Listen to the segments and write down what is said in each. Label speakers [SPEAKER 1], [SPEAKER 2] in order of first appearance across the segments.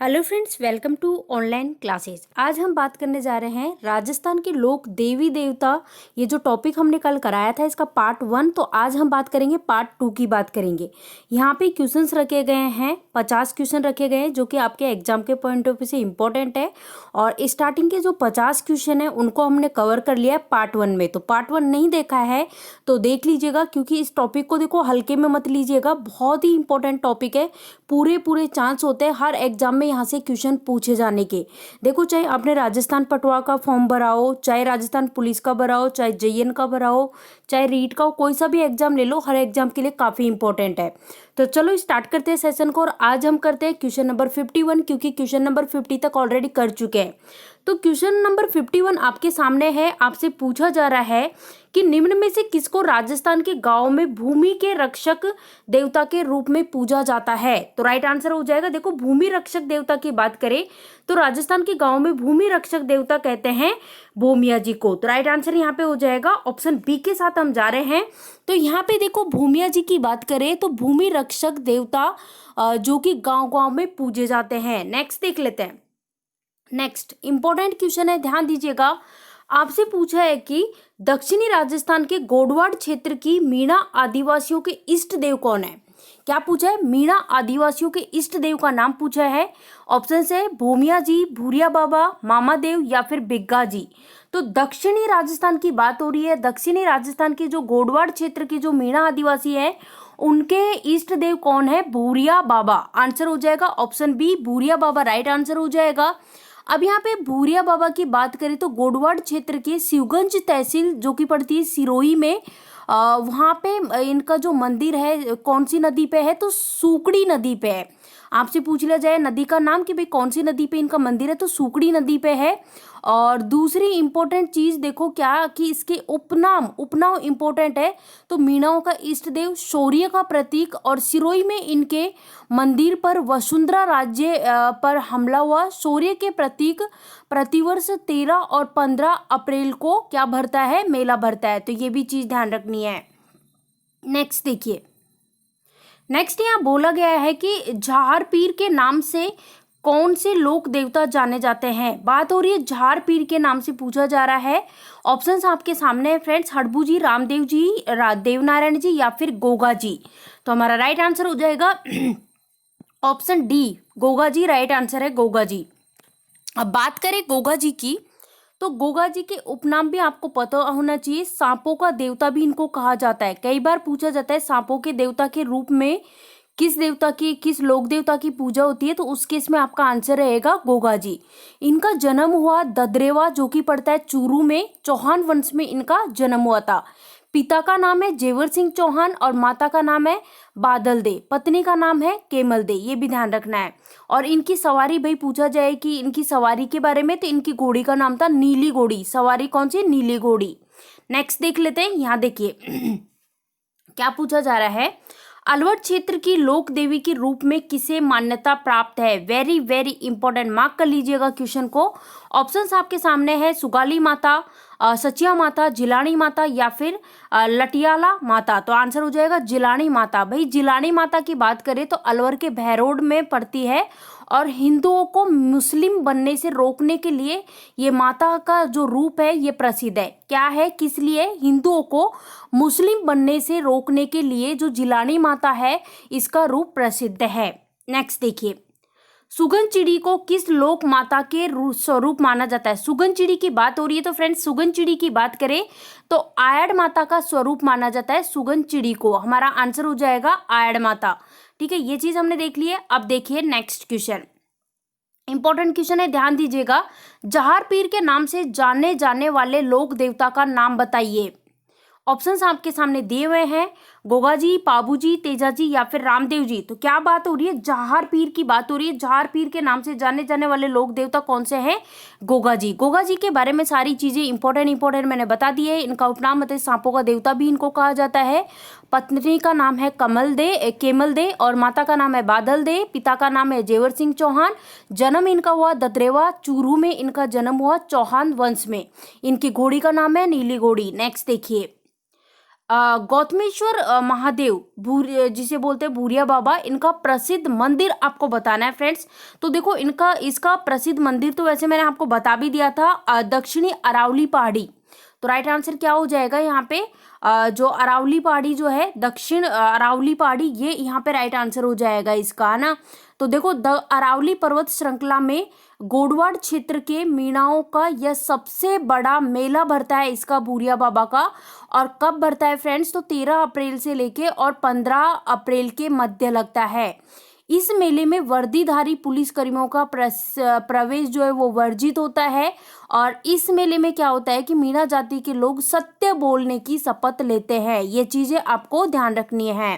[SPEAKER 1] Hello friends, welcome to online classes. आज हम बात करने जा रहे हैं राजस्थान के लोक देवी देवता। ये जो टॉपिक हमने कल कराया था इसका पार्ट 1, तो आज हम बात करेंगे पार्ट 2 की बात करेंगे। यहाँ पे क्वेश्चंस रखे गए हैं, 50 क्वेश्चन रखे गए हैं जो कि आपके एग्जाम के पॉइंट ऑफ व्यू से इम्पोर्टेंट है। और स्टार्टिंग के जो 50 क्वेश्चन है उनको हमने कवर कर लिया है पार्ट 1 में। तो पार्ट 1 नहीं देखा है तो देख लीजिएगा, क्योंकि इस टॉपिक को देखो हल्के में मत लीजिएगा, बहुत ही इंपॉर्टेंट टॉपिक है। पूरे चांस होते हैं हर एग्जाम में यहाँ से क्वेश्चन पूछे जाने के। देखो, चाहे आपने राजस्थान पटवा का फॉर्म भरा हो, चाहे राजस्थान पुलिस का भरा हो, चाहे जेईएन का भरा हो, चाहे रीट का हो, कोई सा भी एग्जाम ले लो, हर एग्जाम के लिए काफी इंपॉर्टेंट है। तो चलो स्टार्ट करते हैं सेशन को। और आज हम करते हैं क्वेश्चन नंबर 51, क्योंकि क्वेश्चन नंबर 50 तक ऑलरेडी कर चुके हैं। तो क्वेश्चन नंबर 51 आपके सामने है। आपसे पूछा जा रहा है कि निम्न में से किसको राजस्थान के गांव में भूमि के रक्षक देवता के रूप में पूजा जाता है। तो राइट आंसर हो जाएगा, देखो भूमि रक्षक देवता की बात करें तो राजस्थान के गांव में भूमि रक्षक देवता कहते हैं भूमिया जी को। तो राइट आंसर यहाँ पे हो जाएगा ऑप्शन बी के साथ हम जा रहे हैं। तो यहाँ पे देखो भूमिया जी की बात करें तो भूमि रक्षक देवता जो कि गांव गांव में पूजे जाते हैं। नेक्स्ट देख लेते हैं। नेक्स्ट इंपॉर्टेंट क्वेश्चन है, ध्यान दीजिएगा। आपसे पूछा है कि दक्षिणी राजस्थान के गोडवाड़ क्षेत्र की मीणा आदिवासियों के इष्ट देव कौन है। क्या पूछा है? मीणा आदिवासियों के इष्ट देव का नाम पूछा है। ऑप्शन है भूमिया जी, भूरिया बाबा, मामा देव या फिर बिग्गा जी। तो दक्षिणी राजस्थान की बात हो रही है। दक्षिणी राजस्थान की जो गोडवाड़ क्षेत्र की जो मीणा आदिवासी है उनके इष्ट देव कौन है? भूरिया बाबा। आंसर हो जाएगा ऑप्शन बी, भूरिया बाबा राइट आंसर हो जाएगा। अब यहाँ पे भूरिया बाबा की बात करें तो गोडवाड़ क्षेत्र के शिवगंज तहसील जो कि पड़ती है सिरोही में, वहाँ पे इनका जो मंदिर है कौन सी नदी पे है? तो सूकड़ी नदी पे है। आपसे पूछ लिया जाए नदी का नाम कि भाई कौन सी नदी पे इनका मंदिर है, तो सूकड़ी नदी पे है। और दूसरी इंपॉर्टेंट चीज देखो क्या कि इसके उपनाम इंपॉर्टेंट है। तो मीणाओं का इष्ट देव शौर्य का प्रतीक, और सिरोही में इनके मंदिर पर वसुंधरा राज्य पर हमला हुआ शौर्य के प्रतीक प्रतिवर्ष 13 और 15 अप्रैल को क्या भरता है? मेला भरता है। तो ये भी चीज ध्यान रखनी है। नेक्स्ट देखिए, नेक्स्ट यहाँ बोला गया है कि झार पीर के नाम से कौन से लोक देवता जाने जाते हैं। बात हो रही है झार पीर के नाम से पूछा जा रहा है। ऑप्शंस आपके सामने है फ्रेंड्स, हड़बू जी, रामदेव जी, देवनारायण जी या फिर गोगा जी। तो हमारा राइट आंसर हो जाएगा option D, Goga ji right answer है, गोगा जी। अब बात करें गोगा जी की, तो गोगा जी के उपनाम भी आपको पता होना चाहिए। सांपों का देवता भी इनको कहा जाता है। कई बार पूछा जाता है सांपों के देवता के रूप में किस देवता की, किस लोक देवता की पूजा होती है, तो उस केस में आपका आंसर रहेगा गोगा जी। इनका जन्म हुआ ददरेवा जो कि पड़ता है चूरू में, चौहान वंश में इनका जन्म हुआ था। पिता का नाम है जेवर सिंह चौहान और माता का नाम है बादल दे, पत्नी का नाम है केमल दे, ये भी ध्यान रखना है। और इनकी सवारी भाई पूछा जाए कि इनकी सवारी के बारे में, तो इनकी घोड़ी का नाम था नीली घोड़ी। सवारी कौन सी? नीली घोड़ी। नेक्स्ट देख लेते हैं। यहाँ देखिए क्या पूछा जा रहा है, अलवर क्षेत्र की लोक देवी के रूप में किसे मान्यता प्राप्त है। वेरी वेरी इंपॉर्टेंट, मार्क कर लीजिएगा क्वेश्चन को। ऑप्शंस आपके सामने है सुगाली माता, सचिया माता, जिलानी माता या फिर लटियाला माता। तो आंसर हो जाएगा जिलानी माता। भाई जिलानी माता की बात करें तो अलवर के भैरोड में पड़ती है, और हिंदुओं को मुस्लिम बनने से रोकने के लिए ये माता का जो रूप है ये प्रसिद्ध है। क्या है? किस लिए? हिंदुओं को मुस्लिम बनने से रोकने के लिए जो जिलानी माता है इसका रूप प्रसिद्ध है। नेक्स्ट देखिए, सुगन चिड़ी को किस लोक माता के स्वरूप माना जाता है। सुगन चिड़ी की बात हो रही है तो फ्रेंड्स सुगन चिड़ी की बात करें तो आयड़ माता का स्वरूप माना जाता है सुगन चिड़ी को। हमारा आंसर हो जाएगा आयड़ माता। ठीक है, ये चीज हमने देख ली है। अब देखिए नेक्स्ट क्वेश्चन, इंपॉर्टेंट क्वेश्चन है, ध्यान दीजिएगा। जहार पीर के नाम से जाने जाने वाले लोक देवता का नाम बताइए। ऑप्शंस आपके सामने दिए हुए हैं, गोगा जी, पाबू जी, तेजा जी या फिर रामदेव जी। तो क्या बात हो रही है? जहार पीर की बात हो रही है। जहार पीर के नाम से जाने जाने वाले लोक देवता कौन से हैं? गोगा जी। गोगा जी के बारे में सारी चीजें इंपॉर्टेंट मैंने बता दी है। इनका उपनाम मतलब सांपों का देवता भी इनको कहा जाता है। पत्नी का नाम है केमल दे और माता का नाम है बादल दे। पिता का नाम है जेवर सिंह चौहान। जन्म इनका हुआ ददरेवा चूरू में, इनका जन्म हुआ चौहान वंश में। इनकी घोड़ी का नाम है नीली घोड़ी। नेक्स्ट देखिए, गौतमेश्वर महादेव जिसे बोलते हैं भूरिया बाबा, इनका प्रसिद्ध मंदिर आपको बताना है फ्रेंड्स। तो देखो इसका प्रसिद्ध मंदिर तो वैसे मैंने आपको बता भी दिया था, दक्षिणी अरावली पहाड़ी। तो राइट आंसर क्या हो जाएगा यहाँ पे, जो अरावली पहाड़ी जो है, दक्षिण अरावली पहाड़ी, ये यहाँ पे राइट आंसर हो जाएगा इसका, है ना। तो देखो द अरावली पर्वत श्रृंखला में गोडवाड़ क्षेत्र के मीणाओं का यह सबसे बड़ा मेला भरता है इसका, भूरिया बाबा का। और कब भरता है फ्रेंड्स, तो 13 अप्रैल से लेके और 15 अप्रैल के मध्य लगता है। इस मेले में वर्दीधारी पुलिसकर्मियों का प्रवेश जो है वो वर्जित होता है। और इस मेले में क्या होता है कि मीणा जाति के लोग सत्य बोलने की शपथ लेते हैं। ये चीजें आपको ध्यान रखनी है।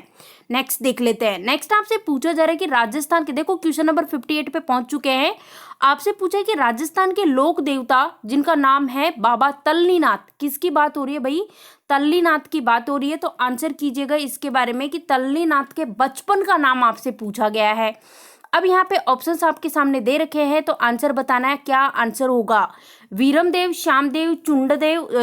[SPEAKER 1] नेक्स्ट देख लेते हैं। नेक्स्ट आपसे पूछा जा रहा है कि राजस्थान के, देखो क्वेश्चन नंबर 58 पे पहुंच चुके हैं। आपसे पूछा है कि राजस्थान के लोक देवता जिनका नाम है बाबा तल्लीनाथ, किसकी बात हो रही है भाई, तल्लीनाथ की बात हो रही है। तो आंसर कीजिएगा इसके बारे में कि तल्लीनाथ के बचपन का नाम आपसे पूछा गया है। अब यहाँ पे ऑप्शंस आपके सामने दे रखे हैं, तो आंसर बताना है, क्या आंसर होगा, वीरमदेव, श्यामदेव,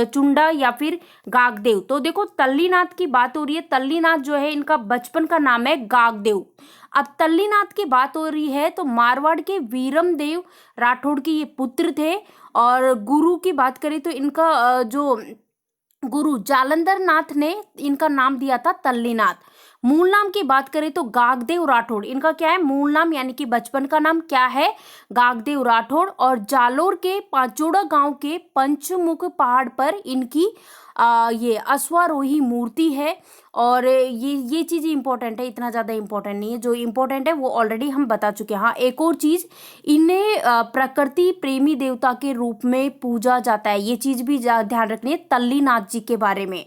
[SPEAKER 1] चुंडा या फिर गागदेव। तो देखो तल्लीनाथ की बात हो रही है, तल्लीनाथ जो है इनका बचपन का नाम है गागदेव। अब तल्लीनाथ की बात हो रही है तो मारवाड़ के वीरमदेव राठौड़ के ये पुत्र थे। और गुरु की बात करें तो इनका जो गुरु जालंधर नाथ ने इनका नाम दिया था तल्लीनाथ। मूल नाम की बात करें तो गागदेव राठौड़, इनका क्या है मूल नाम, यानी कि बचपन का नाम क्या है, गागदेव राठौड़। और जालोर के पांचोड़ा गांव के पंचमुख पहाड़ पर इनकी ये अश्वारोही मूर्ति है। और ये चीज़ इंपॉर्टेंट है, इतना ज़्यादा इंपॉर्टेंट नहीं है, जो इंपॉर्टेंट है वो ऑलरेडी हम बता चुके हैं। हाँ, एक और चीज़, इन्हें प्रकृति प्रेमी देवता के रूप में पूजा जाता है, ये चीज़ भी ध्यान रखनी है तल्लीनाथ जी के बारे में।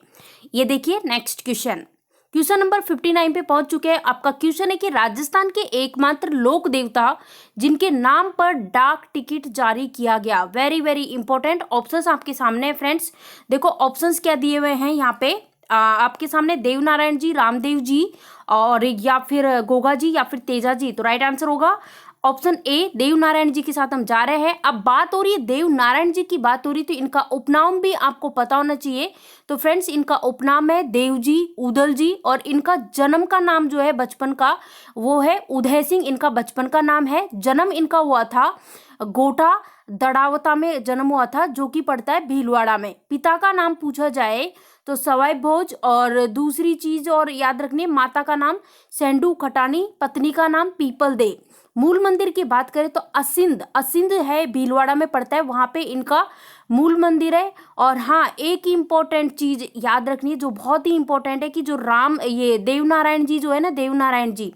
[SPEAKER 1] ये देखिए नेक्स्ट क्वेश्चन नंबर 59 पे पहुंच चुके हैं। आपका क्वेश्चन है कि राजस्थान के एकमात्र लोक देवता जिनके नाम पर डाक टिकट जारी किया गया, वेरी वेरी इंपॉर्टेंट। ऑप्शंस आपके सामने है फ्रेंड्स, देखो ऑप्शंस क्या दिए हुए हैं यहाँ पे आपके सामने, देवनारायण जी, रामदेव जी और या फिर गोगा जी या फिर तेजा जी। तो राइट आंसर होगा ऑप्शन ए, देवनारायण जी के साथ हम जा रहे हैं। अब बात हो रही है देवनारायण जी की, बात हो रही तो इनका उपनाम भी आपको पता होना चाहिए। तो फ्रेंड्स इनका उपनाम है देव जी, उदल जी। और इनका जन्म का नाम जो है बचपन का, वो है उदय सिंह, इनका बचपन का नाम है। जन्म इनका हुआ था गोटा दड़ावता में जन्म हुआ था, जो कि पड़ता है भीलवाड़ा में। पिता का नाम पूछा जाए तो सवाई भोज। और दूसरी चीज और याद रखनी, माता का नाम सेंडू खटानी, पत्नी का नाम पीपल दे। मूल मंदिर की बात करें तो असिंध है, भीलवाड़ा में पड़ता है, वहां पे इनका मूल मंदिर है। और हाँ, एक इम्पोर्टेंट चीज याद रखनी है जो बहुत ही इंपॉर्टेंट है कि जो ये देवनारायण जी जो है ना, देवनारायण जी,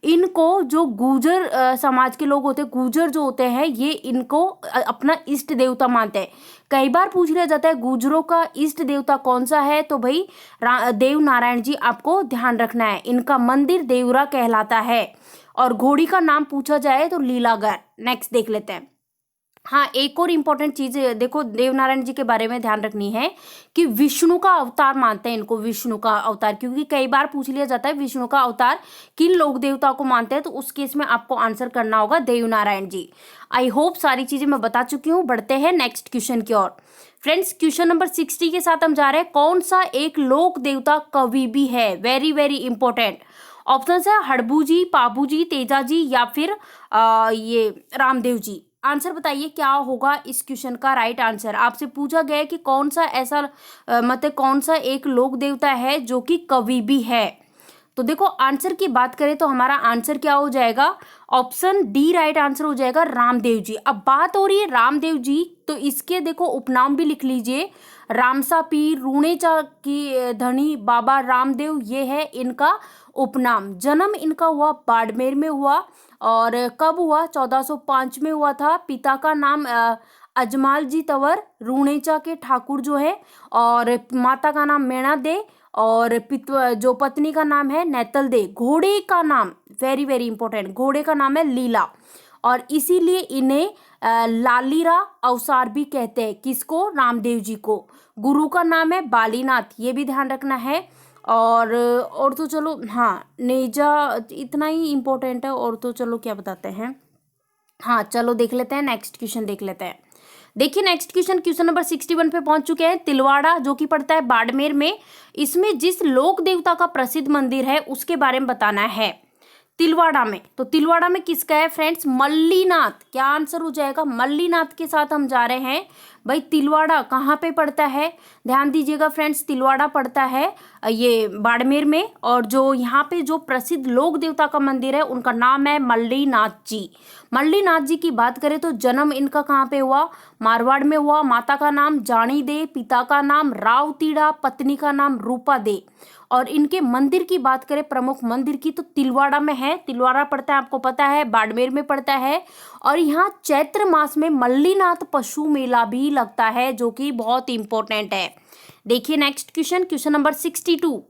[SPEAKER 1] इनको जो गुर्जर समाज के लोग होते हैं, गुर्जर जो होते हैं, ये इनको अपना इष्ट देवता मानते हैं। कई बार पूछ लिया जाता है गुर्जरों का इष्ट देवता कौन सा है, तो भाई देवनारायण जी आपको ध्यान रखना है। इनका मंदिर देवरा कहलाता है। और घोड़ी का नाम पूछा जाए तो लीलागर। नेक्स्ट देख लेते हैं। हाँ, एक और इम्पोर्टेंट चीज देखो देवनारायण जी के बारे में ध्यान रखनी है कि विष्णु का अवतार मानते हैं इनको, विष्णु का अवतार, क्योंकि कई बार पूछ लिया जाता है विष्णु का अवतार किन लोक देवताओं को मानते हैं, तो उस केस में आपको आंसर करना होगा देवनारायण जी। आई होप सारी चीजें मैं बता चुकी हूँ। बढ़ते हैं नेक्स्ट क्वेश्चन की ओर। फ्रेंड्स क्वेश्चन नंबर 60 के साथ हम जा रहे हैं। कौन सा एक लोक देवता कवि भी है, वेरी वेरी इंपॉर्टेंट। ऑप्शन है हड़बू जी, पाबू जी, तेजा जी या फिर ये रामदेव जी। आंसर बताइए क्या होगा इस क्वेश्चन का राइट आंसर। आपसे पूछा गया है कि कौन सा ऐसा मतलब कौन सा एक लोक देवता है जो कि कवि भी है। तो देखो आंसर की बात करें तो हमारा आंसर क्या हो जाएगा, ऑप्शन डी राइट आंसर हो जाएगा, रामदेव जी। अब बात हो रही है रामदेव जी, तो इसके देखो उपनाम भी लिख लीजिए, रामसा पीर, रूणेचा की धनी, बाबा रामदेव, ये है इनका उपनाम। जन्म इनका हुआ बाड़मेर में हुआ। और कब हुआ, 1405 में हुआ था। पिता का नाम अजमाल जी तंवर, रूणेचा के ठाकुर जो है। और माता का नाम मेणा दे। और जो पत्नी का नाम है नैतल दे। घोड़े का नाम वेरी वेरी इंपॉर्टेंट, घोड़े का नाम है लीला। और इसीलिए इन्हें लालीरा अवसार भी कहते हैं, किसको, रामदेव जी को। गुरु का नाम है बालीनाथ, ये भी ध्यान रखना है। और तो चलो हाँ, नेजा इतना ही इम्पोर्टेंट है। और तो चलो क्या बताते हैं, हाँ चलो देख लेते हैं, नेक्स्ट क्वेश्चन देख लेते हैं। देखिए नेक्स्ट क्वेश्चन, क्वेश्चन नंबर 61 पे पहुंच चुके हैं। तिलवाड़ा जो कि पड़ता है बाड़मेर में, इसमें जिस लोक देवता का प्रसिद्ध मंदिर है उसके बारे में बताना है। तिलवाड़ा में, तो तिलवाड़ा में किसका है फ्रेंड्स? मल्लीनाथ। क्या आंसर हो जाएगा? मल्लीनाथ के साथ हम जा रहे हैं। भाई तिलवाड़ा कहाँ पे पड़ता है? ध्यान दीजिएगा फ्रेंड्स, तिलवाड़ा पड़ता है ये बाड़मेर में, और जो यहाँ पे जो प्रसिद्ध लोक देवता का मंदिर है उनका नाम है मल्लीनाथ जी। मल्लीनाथ जी की बात करें तो जन्म इनका कहाँ पे हुआ? मारवाड़ में हुआ। माता का नाम जानी दे, पिता का नाम राव तीड़ा, पत्नी का नाम रूपा दे। और इनके मंदिर की बात करें, प्रमुख मंदिर की, तो तिलवाड़ा में है। तिलवाड़ा पड़ता है, आपको पता है, बाड़मेर में पड़ता है। और यहाँ चैत्र मास में मल्लीनाथ पशु मेला भी लगता है, जो कि बहुत इंपॉर्टेंट है। देखिए नेक्स्ट क्वेश्चन, क्वेश्चन नंबर 62,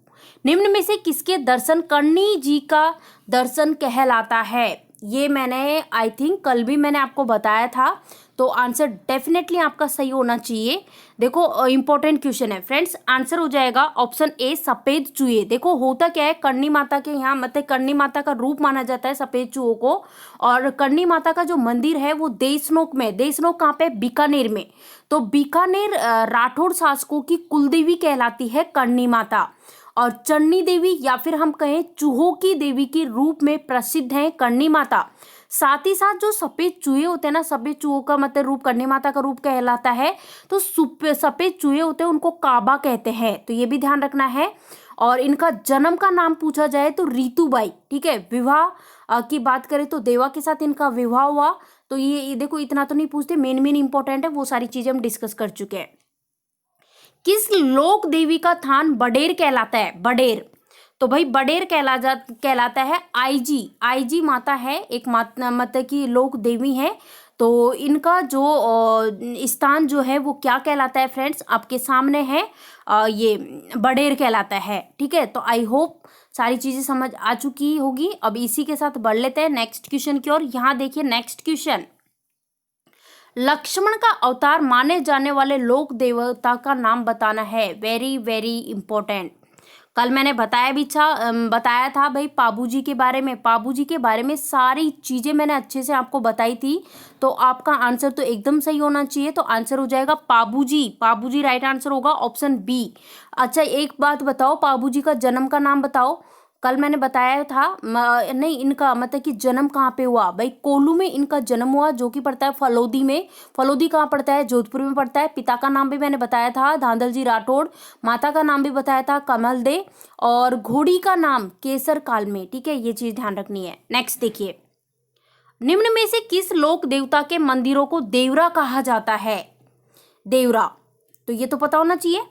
[SPEAKER 1] निम्न में से किसके दर्शन करणी जी का दर्शन कहलाता है? ये मैंने आई थिंक कल भी मैंने आपको बताया था, तो आंसर डेफिनेटली आपका सही होना चाहिए। देखो इंपॉर्टेंट क्वेश्चन है फ्रेंड्स, आंसर हो जाएगा ऑप्शन ए सफेद चूहे। देखो होता क्या है, करणी माता के यहाँ मतलब करणी माता का रूप माना जाता है सफेद चूहों को, और करणी माता का जो मंदिर है वो देशनोक में, देशनोक कहाँ पे? बीकानेर में। तो बीकानेर राठौड़ शासकों की कुलदेवी कहलाती है करणी माता, और चन्नी देवी या फिर हम कहें चूहों की देवी के रूप में प्रसिद्ध है करणी माता। साथ ही साथ जो सफेद चूहे होते हैं ना, सफेद चूहों का मतलब रूप करणी माता का रूप कहलाता है। तो सफेद चूहे होते हैं उनको काबा कहते हैं, तो ये भी ध्यान रखना है। और इनका जन्म का नाम पूछा जाए तो रीतूबाई, ठीक है। विवाह की बात करें तो देवा के साथ इनका विवाह हुआ। तो ये देखो इतना तो नहीं पूछते, मेन मेन इंपॉर्टेंट है, वो सारी चीजें हम डिस्कस कर चुके हैं। किस लोक देवी का थान बडेर कहलाता है? बडेर, तो भाई बडेर कहलाता है आईजी। आईजी माता है, एक माता मतलब की लोक देवी है। तो इनका जो स्थान जो है वो क्या कहलाता है फ्रेंड्स? आपके सामने है, ये बडेर कहलाता है, ठीक है। तो आई होप सारी चीजें समझ आ चुकी होगी। अब इसी के साथ बढ़ लेते हैं नेक्स्ट क्वेश्चन की ओर। यहाँ देखिए नेक्स्ट क्वेश्चन, लक्ष्मण का अवतार माने जाने वाले लोक देवता का नाम बताना है। Very very important. कल मैंने बताया था भाई पाबूजी के बारे में। पाबूजी के बारे में सारी चीजें मैंने अच्छे से आपको बताई थी, तो आपका आंसर तो एकदम सही होना चाहिए। तो आंसर हो जाएगा पाबूजी। पाबूजी राइट आंसर होगा ऑप्शन बी। अच्छा एक बात बताओ, पाबूजी का जन्म का नाम बताओ। कल मैंने बताया था नहीं, इनका मतलब कि जन्म कहाँ पे हुआ? भाई कोल्लू में इनका जन्म हुआ, जो कि पड़ता है फलोदी में। फलोदी कहाँ पड़ता है? जोधपुर में पड़ता है। पिता का नाम भी मैंने बताया था धांधल जी राठौड़। माता का नाम भी बताया था कमल दे। और घोड़ी का नाम केसर काल में, ठीक है। ये चीज ध्यान रखनी है। नेक्स्ट देखिए, निम्न में से किस लोक देवता के मंदिरों को देवरा कहा जाता है? देवरा, तो ये तो पता होना चाहिए।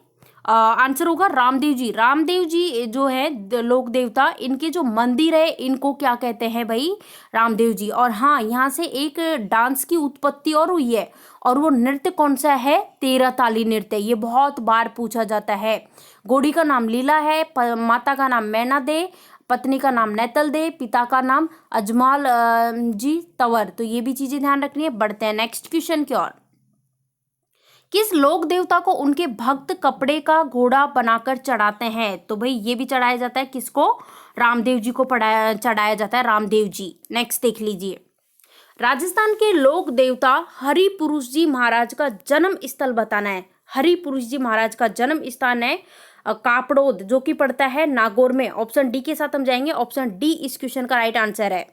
[SPEAKER 1] आंसर होगा रामदेव जी। रामदेव जी जो है लोक देवता, इनके जो मंदिर है इनको क्या कहते हैं भाई? रामदेव जी। और हाँ, यहाँ से एक डांस की उत्पत्ति और हुई है, और वो नृत्य कौन सा है? 13 ताली नृत्य। ये बहुत बार पूछा जाता है। घोड़ी का नाम लीला है, माता का नाम मैना दे, पत्नी का नाम नैतल दे, पिता का नाम अजमाल जी तंवर। तो ये भी चीजें ध्यान रखनी है। बढ़ते हैं नेक्स्ट क्वेश्चन की ओर। किस लोक देवता को उनके भक्त कपड़े का घोड़ा बनाकर चढ़ाते हैं? तो भाई ये भी चढ़ाया जाता है किसको? रामदेव जी को चढ़ाया जाता है, रामदेव जी। नेक्स्ट देख लीजिए, राजस्थान के लोक देवता हरि पुरुष जी महाराज का जन्म स्थल बताना है। हरि पुरुष जी महाराज का जन्म स्थान है कापड़ोद, जो कि पड़ता है नागौर में। ऑप्शन डी के साथ हम जाएंगे। ऑप्शन डी इस क्वेश्चन का राइट आंसर है।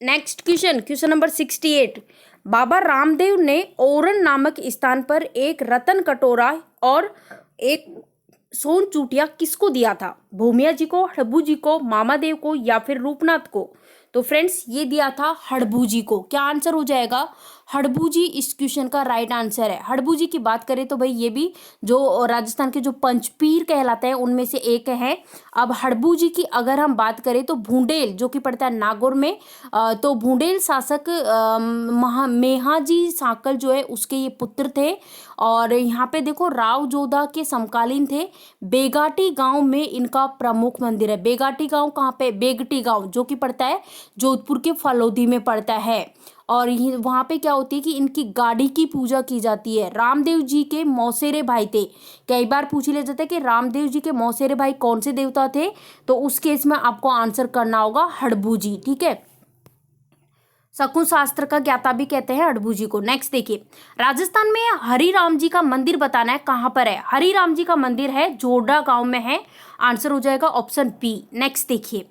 [SPEAKER 1] Next question, question number 68, Baba Ramdev ने ओरन नामक स्थान पर एक रतन कटोरा और एक सोन चूटिया किसको दिया था? भूमिया जी को, हड़बू जी को, मामादेव को, या फिर रूपनाथ को? तो फ्रेंड्स ये दिया था हड़बू जी को। क्या आंसर हो जाएगा? हड़बू जी इस क्वेश्चन का राइट आंसर है। हड़बू जी की बात करें तो भाई ये भी जो राजस्थान के जो पंचपीर कहलाते हैं उनमें से एक है। अब हड़बू जी की अगर हम बात करें तो भूंडेल जो कि पड़ता है नागौर में, तो भूंडेल शासक मेहाजी साकल जो है उसके ये पुत्र थे। और यहाँ पे देखो राव जोधा के समकालीन थे। बेगाटी गांव में इनका प्रमुख मंदिर है। बेगाटी गांव कहाँ पे? बेगटी गांव, जो कि पड़ता है जोधपुर के फलोदी में पड़ता है। और वहाँ पे क्या होती है कि इनकी गाड़ी की पूजा की जाती है। रामदेव जी के मौसेरे भाई थे। कई बार पूछ लिया जाता है कि रामदेव जी के मौसेरे भाई कौन से देवता थे, तो उस केस में आपको आंसर करना होगा हड़बू जी, ठीक है। शकुन शास्त्र का ज्ञाता भी कहते हैं हड़बू जी को। नेक्स्ट देखिए, राजस्थान में हरिराम जी का मंदिर बताना है, कहाँ पर है? हरिराम जी का मंदिर है जोड़ा गांव में है। आंसर हो जाएगा ऑप्शन बी। नेक्स्ट देखिए,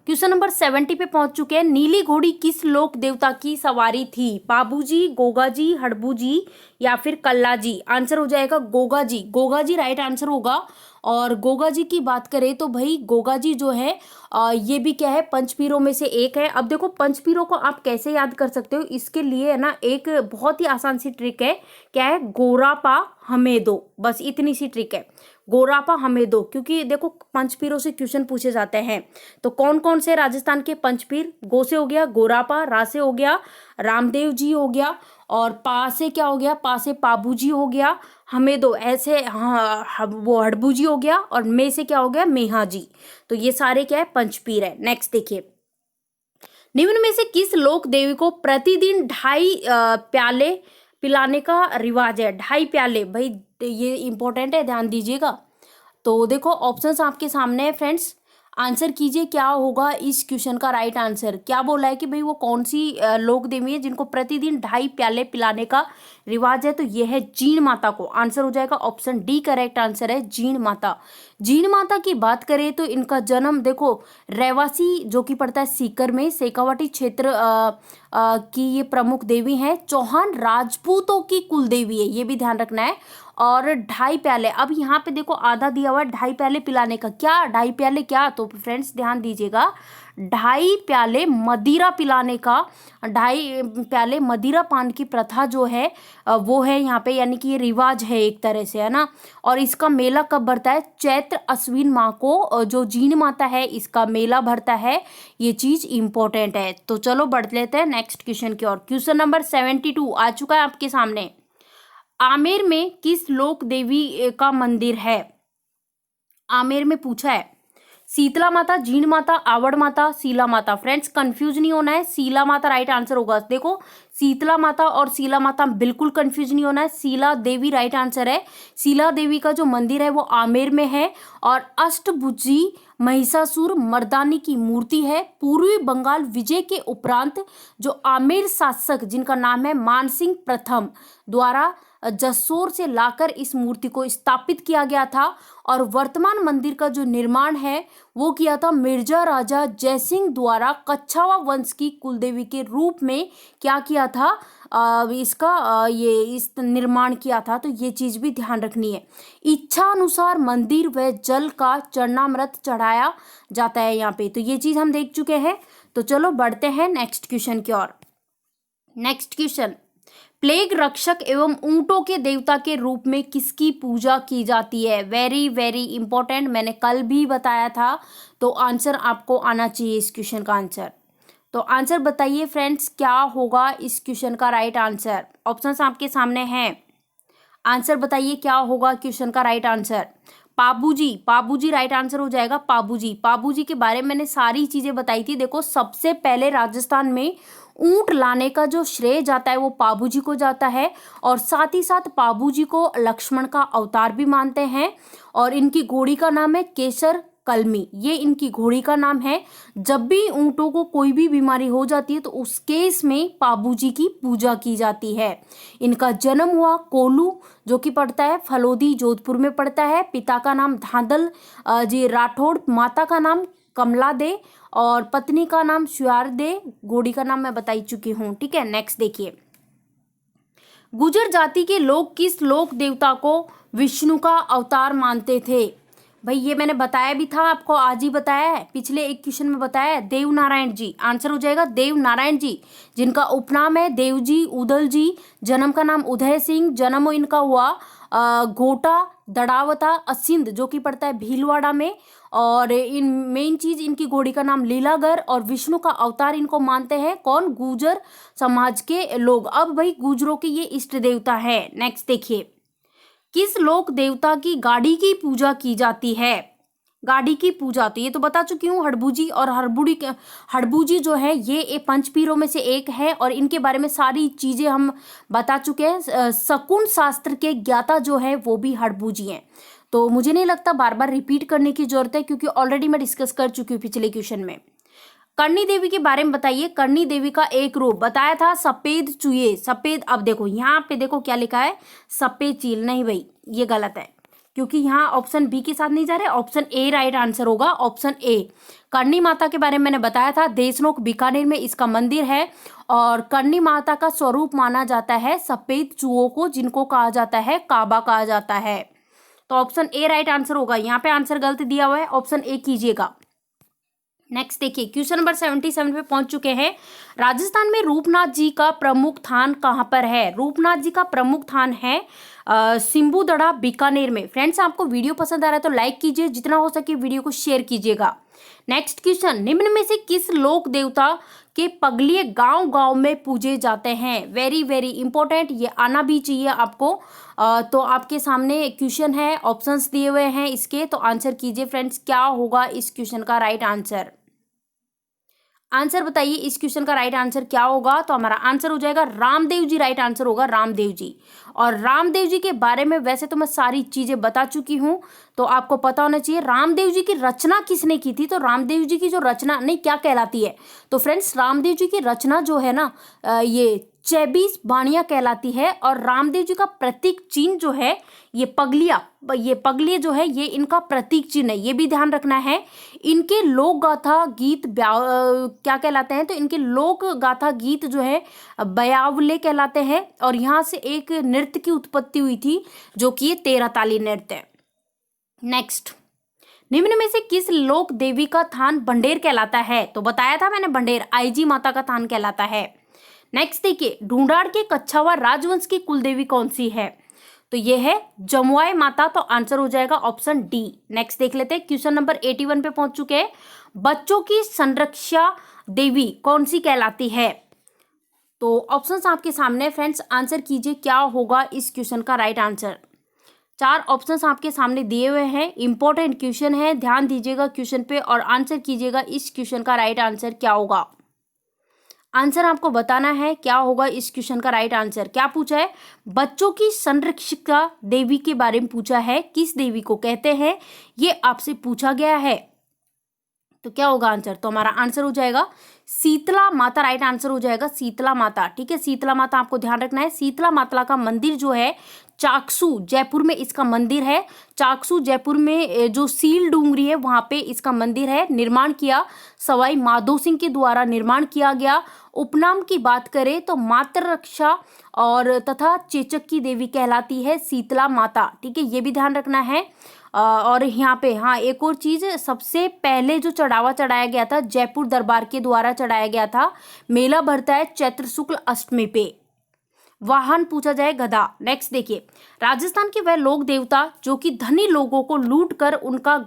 [SPEAKER 1] क्वेश्चन नंबर 70 पे पहुंच चुके हैं। नीली घोड़ी किस लोक देवता की सवारी थी? बाबू जी, गोगा जी, हड़बू जी या फिर कल्ला जी? आंसर हो जाएगा गोगा जी। गोगा जी राइट आंसर होगा। और गोगा जी की बात करें तो भाई गोगा जी जो है ये भी क्या है, पंचपीरों में से एक है। अब देखो पंचपीरों को आप कैसे याद कर सकते हो, इसके लिए है ना एक बहुत ही आसान सी ट्रिक है। क्या है? गोरापा हमें दो, बस इतनी सी ट्रिक है। गोरापा हमें दो, क्योंकि देखो पंचपीरों से क्वेश्चन पूछे जाते हैं। तो कौन कौन से राजस्थान के पंचपीर? गो से हो गया गोरापा, रा से हो गया रामदेव जी हो गया, और पा से क्या हो गया? पा से पाबू जी हो गया, हमें दो ऐसे हाँ वो हड़बू जी हो गया, और मे से क्या हो गया? मेहा जी। तो ये सारे क्या है? पंचपीर है। नेक्स्ट देखिए, निम्न में से किस लोक देवी को प्रतिदिन 2.5 प्याले पिलाने का रिवाज है? 2.5 प्याले, भाई ये इंपॉर्टेंट है, ध्यान दीजिएगा। तो देखो ऑप्शंस आपके सामने है फ्रेंड्स, आंसर कीजिए क्या होगा इस क्वेश्चन का राइट आंसर। क्या बोला है कि भाई वो कौन सी लोक देवी है जिनको प्रतिदिन 2.5 प्याले पिलाने का रिवाज है? तो ये है जीण माता को। आंसर हो जाएगा ऑप्शन डी, करेक्ट आंसर है जीण माता। जीण माता की बात करें तो इनका जन्म देखो रेवासी जो कि पड़ता है सीकर में, शेखावाटी क्षेत्र की ये प्रमुख देवी हैं। चौहान राजपूतों की कुल देवी है, ये भी ध्यान रखना है। और 2.5 प्याले, अब यहाँ पे देखो आधा दिया हुआ है 2.5 प्याले पिलाने का। क्या 2.5 प्याले क्या? तो फ्रेंड्स ध्यान दीजिएगा, 2.5 प्याले मदिरा पिलाने का, 2.5 प्याले मदिरा पान की प्रथा जो है वो है यहाँ पे, यानी कि ये रिवाज है एक तरह से, है ना। और इसका मेला कब भरता है? चैत्र अश्विन माह को जो जीण माता है इसका मेला भरता है। ये चीज इंपॉर्टेंट है। तो चलो बढ़ लेते हैं नेक्स्ट क्वेश्चन की ओर। क्वेश्चन नंबर 72 आ चुका है आपके सामने। आमेर में किस लोक देवी का मंदिर है? आमेर में पूछा है शीतला माता, जीण माता, आवड़ माता, शीला माता। फ्रेंड्स कंफ्यूज नहीं होना है, शीला माता राइट आंसर होगा। देखो शीतला माता और शीला माता बिल्कुल कंफ्यूज नहीं होना है, शीला देवी राइट आंसर है। शीला देवी का जो मंदिर है वो आमेर में है, और अष्टभुजी महिषासुर मर्दानी की मूर्ति है। पूर्वी बंगाल विजय के उपरांत जो आमेर शासक जिनका नाम है मानसिंह प्रथम द्वारा जसोर से लाकर इस मूर्ति को स्थापित किया गया था। और वर्तमान मंदिर का जो निर्माण है वो किया था मिर्जा राजा जयसिंह द्वारा कच्छावा वंश की कुलदेवी के रूप में। क्या किया था? इसका ये इस निर्माण किया था। तो ये चीज भी ध्यान रखनी है। इच्छा अनुसार मंदिर व जल का चरणामृत चढ़ाया जाता है यहाँ पे। तो ये चीज हम देख चुके हैं। तो चलो बढ़ते हैं नेक्स्ट क्वेश्चन की ओर। नेक्स्ट क्वेश्चन, प्लेग रक्षक एवं ऊंटों के देवता के रूप में किसकी पूजा की जाती है? वेरी वेरी इंपॉर्टेंट, मैंने कल भी बताया था। तो आंसर आपको आना चाहिए इस क्वेश्चन का आंसर। तो आंसर बताइए फ्रेंड्स, क्या होगा इस क्वेश्चन का राइट आंसर? ऑप्शंस आपके सामने हैं, आंसर बताइए क्या होगा क्वेश्चन का right answer. Pabuji, Pabuji right answer हो जाएगा। पाबूजी, पाबूजी के बारे में मैंने सारी चीजें बताई थी। देखो सबसे पहले राजस्थान में ऊंट लाने का जो श्रेय जाता है वो पाबूजी को जाता है, और साथ ही साथ पाबूजी को लक्ष्मण का अवतार भी मानते हैं। और इनकी घोड़ी का नाम है केसर कलमी, ये इनकी घोड़ी का नाम है। जब भी ऊंटों को कोई भी बीमारी हो जाती है तो उस केस में पाबूजी की पूजा की जाती है। इनका जन्म हुआ कोलू जो कि पड़ता है फलोदी जोधपुर में पड़ता है। पिता का नाम धांधल जी राठौड़, माता का नाम कमला दे, और पत्नी का नाम सुयार दे। घोड़ी का नाम मैं बताई चुकी हूँ, ठीक है। नेक्स्ट देखिए, गुर्जर जाति के लोग किस लोक देवता को विष्णु का अवतार मानते थे? भाई ये मैंने बताया भी था आपको, आज ही बताया है, पिछले एक क्वेश्चन में बताया है। देव नारायण जी, आंसर हो जाएगा देव नारायण जी, जिनका उपनाम है देवजी उदल जी। जन्म का नाम उदय सिंह, जन्म इनका हुआ घोटा दड़ावता असिंध जो कि पड़ता है भीलवाड़ा में। और इन मेन चीज इनकी घोड़ी का नाम लीलागर, और विष्णु का अवतार इनको मानते हैं कौन? गुर्जर समाज के लोग। अब भाई गुर्जरों के ये इष्ट देवता है। नेक्स्ट देखिए, किस लोक देवता की गाड़ी की पूजा की जाती है? गाड़ी की पूजा तो ये तो बता चुकी हूँ, हड़बूजी और हड़बूजी जो है ये पंचपीरों में से एक है, और इनके बारे में सारी चीजें हम बता चुके हैं। शकुन शास्त्र के ज्ञाता जो है वो भी हड़बूजी हैं। तो मुझे नहीं लगता बार बार रिपीट करने की जरूरत है, क्योंकि ऑलरेडी मैं डिस्कस कर चुकी हूँ पिछले क्वेश्चन में। करणी देवी के बारे में बताइए। करणी देवी का एक रूप बताया था सफेद चूहे, सफेद। अब देखो यहाँ पे देखो क्या लिखा है, सफेद चील। नहीं भाई, ये गलत है, क्योंकि यहाँ ऑप्शन बी के साथ नहीं जा रहे, ऑप्शन ए राइट आंसर होगा, ऑप्शन ए। करणी माता के बारे में मैंने बताया था, देशनोक बीकानेर में इसका मंदिर है, और करणी माता का स्वरूप माना जाता है सफेद चूहों को, जिनको कहा जाता है काबा कहा जाता है। तो ऑप्शन ए राइट आंसर होगा। यहाँ पे आंसर गलत दिया हुआ है, ऑप्शन ए कीजिएगा। नेक्स्ट देखिए, क्वेश्चन नंबर 77 पे पहुंच चुके हैं। राजस्थान में रूपनाथ जी का प्रमुख स्थान कहाँ पर है? रूपनाथ जी का प्रमुख स्थान है सिम्बुदड़ा बीकानेर में। फ्रेंड्स, आपको वीडियो पसंद आ रहा है तो लाइक कीजिए, जितना हो सके वीडियो को शेयर कीजिएगा। नेक्स्ट क्वेश्चन, निम्न में से किस लोक देवता के पगलिये गांव गांव में पूजे जाते हैं? वेरी वेरी इंपॉर्टेंट, ये आना भी चाहिए आपको। तो आपके सामने क्वेश्चन है, ऑप्शंस दिए हुए हैं इसके, तो आंसर कीजिए फ्रेंड्स, क्या होगा इस क्वेश्चन का राइट आंसर? आंसर बताइए, इस क्वेश्चन का राइट आंसर क्या होगा? तो हमारा आंसर हो जाएगा रामदेव जी, राइट आंसर होगा रामदेव जी। और रामदेव जी के बारे में वैसे तो मैं सारी चीजें बता चुकी हूँ, तो आपको पता होना चाहिए रामदेव जी की रचना किसने की थी। तो रामदेव जी की जो रचना नहीं क्या कहलाती है, तो फ्रेंड्स रामदेव जी की रचना जो है ना, ये 24 बाणियां कहलाती है। और रामदेव जी का प्रतीक चिन्ह जो है ये पगलिया, ये पगलिया जो है ये इनका प्रतीक चिन्ह है, ये भी ध्यान रखना है। इनके लोक गाथा गीत क्या कहलाते हैं? तो इनके लोक गाथा गीत जो है बयावले कहलाते हैं। और यहाँ से एक नृत्य की उत्पत्ति हुई थी, जो कि ये 13 ताली नृत्य है। नेक्स्ट, निम्न में से किस लोक देवी का थान बंडेर कहलाता है? तो बताया था मैंने, बंडेर आईजी माता का थान कहलाता है। नेक्स्ट देखिए, ढूंढाड़ के कच्छावा राजवंश की कुलदेवी कौन सी है? तो ये है जमुआई माता, तो आंसर हो जाएगा ऑप्शन डी। नेक्स्ट देख लेते हैं, क्वेश्चन नंबर 81 पे पहुंच चुके हैं। बच्चों की संरक्षा देवी कौन सी कहलाती है? तो ऑप्शंस आपके सामने फ्रेंड्स, आंसर कीजिए क्या होगा इस क्वेश्चन का राइट आंसर। 4 ऑप्शंस आपके सामने दिए हुए हैं, इंपॉर्टेंट क्वेश्चन है, ध्यान दीजिएगा क्वेश्चन पे और आंसर कीजिएगा इस क्वेश्चन का राइट आंसर क्या होगा। आंसर आपको बताना है क्या होगा इस क्वेश्चन का राइट आंसर। क्या पूछा है? बच्चों की संरक्षिका देवी के बारे में पूछा है, किस देवी को कहते हैं, ये आपसे पूछा गया है। तो क्या होगा आंसर? तो हमारा आंसर हो जाएगा शीतला माता, राइट आंसर हो जाएगा शीतला माता। ठीक है, शीतला माता आपको ध्यान रखना है। शीतला माता का मंदिर जो है चाकसू जयपुर में इसका मंदिर है। चाकसू जयपुर में जो सील डूंगरी है वहां पे इसका मंदिर है। निर्माण किया सवाई माधो सिंह के द्वारा निर्माण किया गया। उपनाम की बात करें तो मातृ रक्षा और तथा चेचक की देवी कहलाती है शीतला माता। ठीक है, ये भी ध्यान रखना है। और यहाँ पे हाँ एक और चीज, सबसे पहले जो चढ़ावा चढ़ाया गया था जयपुर दरबार के द्वारा चढ़ाया गया था। मेला भरता है चैत्र शुक्ल अष्टमी पे। वाहन पूछा जाए गधा। नेक्स्ट देखिए, राजस्थान के वह लोक देवता जो कि धनी लोगों को लूट कर उनका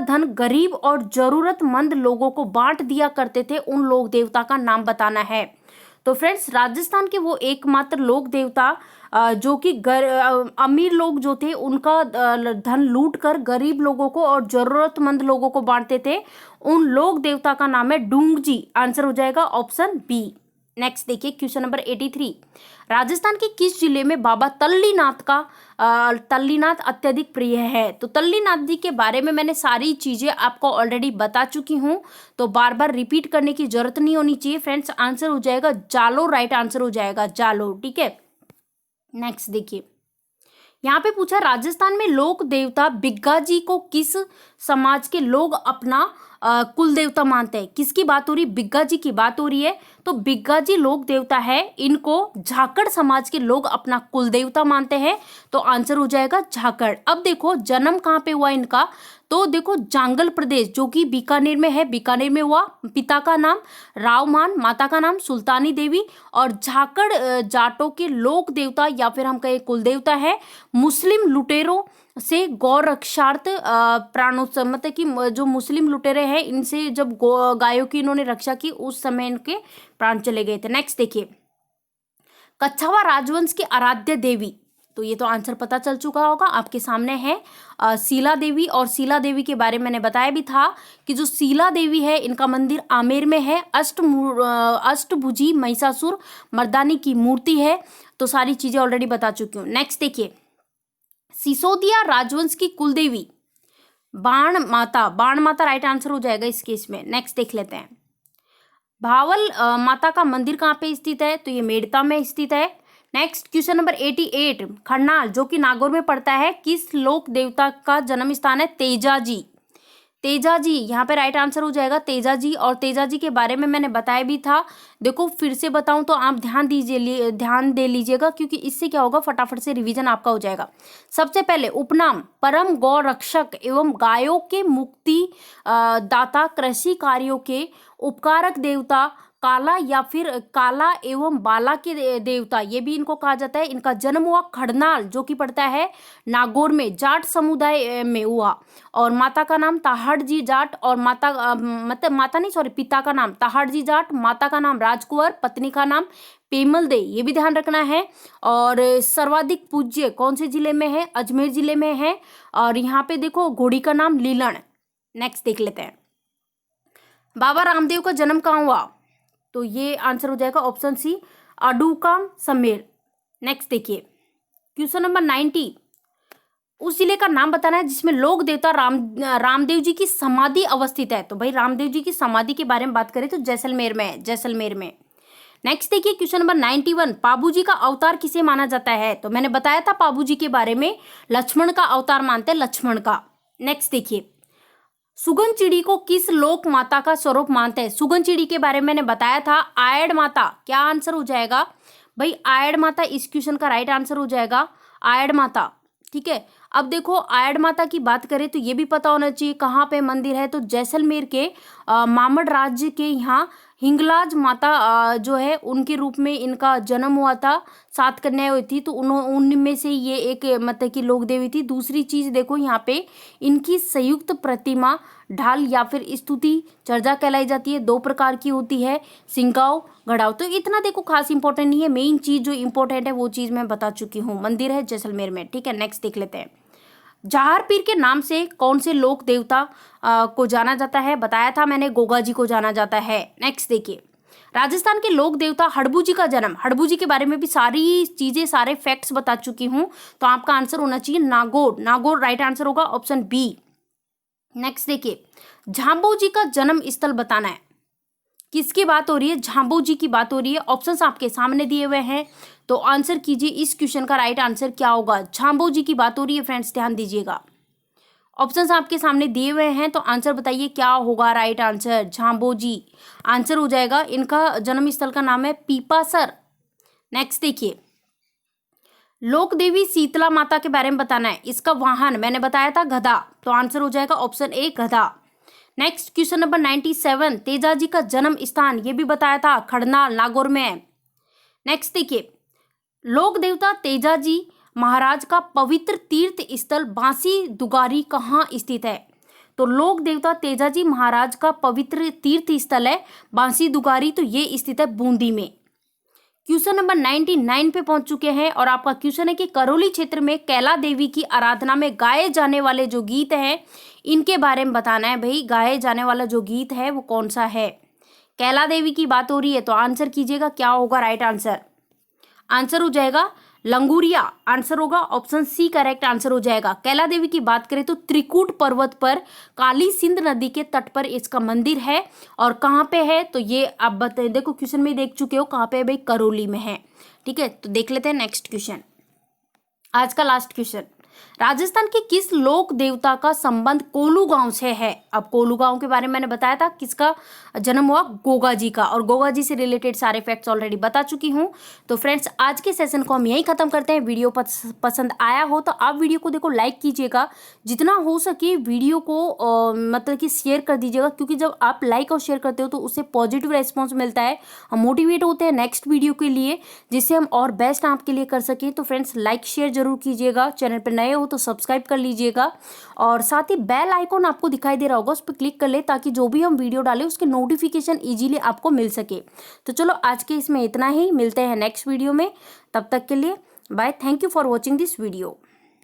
[SPEAKER 1] धन गरीब और जरूरतमंद लोगों को बांट दिया करते थे, उन लोक देवता का नाम बताना है। तो फ्रेंड्स, राजस्थान के वो एकमात्र लोक देवता जो कि अमीर लोग जो थे उनका धन लूट कर गरीब लोगों को और जरूरतमंद लोगों को बांटते थे, उन लोक देवता का नाम है डूंगजी। आंसर हो जाएगा ऑप्शन बी। नेक्स्ट देखिए, क्वेश्चन नंबर 83, राजस्थान के किस जिले में बाबा तल्लीनाथ अत्यधिक प्रिय है? तो तल्लीनाथ जी के बारे में मैंने सारी चीजें आपको ऑलरेडी बता चुकी हूं, तो बार बार रिपीट करने की जरूरत नहीं होनी चाहिए फ्रेंड्स। आंसर हो जाएगा जालोर, राइट आंसर हो जाएगा जालोर। ठीक है, नेक्स्ट देखिए, यहाँ पे पूछा राजस्थान में लोक देवता बिग्गा जी को किस समाज के लोग अपना कुल देवता मानते हैं? किसकी बात हो रही? बिग्गा जी की बात हो रही है। तो बिग्गा जी लोक देवता है, इनको झाकड़ समाज के लोग अपना कुल देवता मानते हैं, तो आंसर हो जाएगा झाकड़। अब देखो जन्म कहाँ पे हुआ इनका, तो देखो जांगल प्रदेश जो कि बीकानेर में है, बीकानेर में हुआ। पिता का नाम रावमान, माता का नाम सुल्तानी देवी। और झाकड़ जाटों के लोक देवता या फिर हम कहें कुल देवता है मुस्लिम लुटेरों से गौ रक्षार्थ प्राणोत्सव, मतलब कि जो मुस्लिम लुटेरे हैं इनसे जब गायों की इन्होंने रक्षा की उस समय इनके प्राण चले गए थे। नेक्स्ट देखिए, कच्छावा राजवंश की आराध्य देवी, तो ये तो आंसर पता चल चुका होगा आपके सामने है शीला देवी। और शीला देवी के बारे में मैंने बताया भी था कि जो शीला देवी है इनका मंदिर आमेर में है। अष्टभुजी महिषासुर मर्दानी की मूर्ति है। तो सारी चीजें ऑलरेडी बता चुकी हूँ। नेक्स्ट देखिए, सिसोदिया राजवंश की कुलदेवी बाण माता, बाण माता राइट आंसर हो जाएगा इस केस में। नेक्स्ट देख लेते हैं, भावल माता का मंदिर कहाँ पे स्थित है, तो ये मेड़ता में स्थित है। नेक्स्ट क्वेश्चन नंबर 88, खरनाल जो कि नागौर में पड़ता है, किस लोक देवता का जन्म स्थान है, तेजाजी। तेजाजी यहाँ पे राइट आंसर हो जाएगा तेजाजी। और तेजाजी के बारे में मैंने बताया भी था, देखो फिर से बताऊं तो आप ध्यान दे लीजिएगा, क्योंकि इससे क्या होगा फटाफट से रिवीजन आपका हो जाएगा। सबसे पहले उपनाम परम गौ रक्षक एवं गायों के मुक्ति दाता, कृषि कार्यों के उपकारक देवता, काला या फिर काला एवं बाला के देवता, ये भी इनको कहा जाता है। इनका जन्म हुआ खड़नाल जो कि पड़ता है नागौर में, जाट समुदाय में हुआ। और माता का नाम ताहड़जी जाट, और पिता का नाम ताहड़जी जाट, माता का नाम राजकुंवर, पत्नी का नाम पेमल दे, ये भी ध्यान रखना है। और सर्वाधिक पूज्य कौन से जिले में है, अजमेर जिले में है। और यहाँ पे देखो घोड़ी का नाम लीलन। नेक्स्ट देख लेते हैं, बाबा रामदेव का जन्म कहाँ हुआ, तो ये आंसर हो जाएगा ऑप्शन सी, अडूकाम समेर। नेक्स्ट देखिए क्वेश्चन नंबर 90, उस जिले का नाम बताना है जिसमें लोक देवता रामदेव जी की समाधि अवस्थित है। तो भाई रामदेव जी की समाधि के बारे में बात करें तो जैसलमेर में है, जैसलमेर में। नेक्स्ट देखिए क्वेश्चन नंबर 91, पाबू जी का अवतार किसे माना जाता है, तो मैंने बताया था पाबू जी के बारे में, लक्ष्मण का अवतार मानते हैं, लक्ष्मण का। नेक्स्ट देखिए, सुगन चिड़ी को किस लोक माता का स्वरूप मानते हैं, सुगन चिड़ी के बारे में मैंने बताया था, आयड माता। क्या आंसर हो जाएगा भाई, आयड माता इस क्वेश्चन का राइट आंसर हो जाएगा, आयड माता। ठीक है, अब देखो आयड माता की बात करें तो ये भी पता होना चाहिए कहाँ पे मंदिर है, तो जैसलमेर के मामड़ राज्य के यहाँ हिंगलाज माता जो है उनके रूप में इनका जन्म हुआ था, 7 कन्याएं हुई थी, तो उनमें से ये एक मतलब की लोक देवी थी। दूसरी चीज देखो यहाँ पे इनकी संयुक्त प्रतिमा ढाल या फिर स्तुति चर्चा कहलाई जाती है, 2 प्रकार की होती है, सिंगाव गढ़ाव। तो इतना देखो खास इंपॉर्टेंट नहीं है, मेन चीज जो इंपॉर्टेंट है वो चीज मैं बता चुकी हूँ, मंदिर है जैसलमेर में। ठीक है, नेक्स्ट देख लेते हैं, जहार पीर के नाम से कौन से लोक देवता को जाना जाता है, बताया था मैंने, गोगा जी को जाना जाता है। नेक्स्ट देखिए, राजस्थान के लोक देवता हड़बू जी का जन्म, हड़बू जी के बारे में भी सारी चीजें सारे फैक्ट्स बता चुकी हूं, तो आपका आंसर होना चाहिए नागौर, नागौर राइट आंसर होगा ऑप्शन बी। नेक्स्ट देखिए, झांबू जी का जन्म स्थल बताना है, किसकी बात हो रही है, झांबू जी की बात हो रही है। ऑप्शंस आपके सामने दिए हुए हैं, तो आंसर कीजिए इस क्वेश्चन का राइट आंसर क्या होगा, झांबू जी की बात हो रही है फ्रेंड्स, ध्यान दीजिएगा। ऑप्शंस आपके सामने दिए हुए हैं, तो आंसर बताइए क्या होगा राइट आंसर, झांबू जी आंसर हो जाएगा। इनका जन्म स्थल का नाम है पीपासर। नेक्स्ट देखिए, लोक देवी शीतला माता के बारे में बताना है, इसका वाहन मैंने बताया था गधा, तो आंसर हो जाएगा ऑप्शन ए गधा। नेक्स्ट क्वेश्चन नंबर 97, तेजाजी का जन्म स्थान ये भी बताया था, खड़नाल नागौर में है। नेक्स्ट देखिए, लोक देवता तेजाजी महाराज का पवित्र तीर्थ स्थल बांसी दुगारी कहाँ स्थित है, तो लोक देवता तेजाजी महाराज का पवित्र तीर्थ स्थल है बांसी दुगारी, तो ये स्थित है बूंदी में। क्वेश्चन नंबर 99 पे पहुंच चुके हैं, और आपका क्वेश्चन है कि करौली क्षेत्र में कैला देवी की आराधना में गाए जाने वाले जो गीत हैं इनके बारे में बताना है। भाई गाए जाने वाला जो गीत है वो कौन सा है, कैला देवी की बात हो रही है, तो आंसर कीजिएगा क्या होगा राइट आंसर, आंसर हो जाएगा लंगूरिया, आंसर होगा ऑप्शन सी करेक्ट आंसर हो जाएगा। कैला देवी की बात करें तो त्रिकूट पर्वत पर काली सिंध नदी के तट पर इसका मंदिर है, और कहाँ पे है तो ये आप बताइए, देखो क्वेश्चन में देख चुके हो कहाँ पे है भाई, करौली में है। ठीक है, तो देख लेते हैं नेक्स्ट क्वेश्चन, आज का लास्ट क्वेश्चन, राजस्थान के किस लोक देवता का संबंध कोलू गांव से है। अब कोलू गांव के बारे में मैंने बताया था, किसका जन्म हुआ, गोगा जी का, और गोगा जी से रिलेटेड सारे फैक्ट्स ऑलरेडी बता चुकी हूं। तो फ्रेंड्स आज के सेशन को हम यहीं खत्म करते हैं। वीडियो पसंद आया हो तो आप वीडियो को देखो लाइक कीजिएगा, जितना हो सके वीडियो को मतलब कि शेयर कर दीजिएगा, क्योंकि जब आप लाइक और शेयर करते हो तो उससे पॉजिटिव रेस्पॉन्स मिलता है, हम मोटिवेट होते हैं नेक्स्ट वीडियो के लिए, जिससे हम और बेस्ट आपके लिए कर सके। तो फ्रेंड्स लाइक शेयर जरूर कीजिएगा, चैनल पर नए हो तो सब्सक्राइब कर लीजिएगा, और साथ ही बेल आइकॉन आपको दिखाई दे रहा होगा उस पर क्लिक कर ले, ताकि जो भी हम वीडियो डालें उसके नोटिफिकेशन इजीली आपको मिल सके। तो चलो आज के इसमें इतना ही, मिलते हैं नेक्स्ट वीडियो में, तब तक के लिए bye, thank you for watching this video.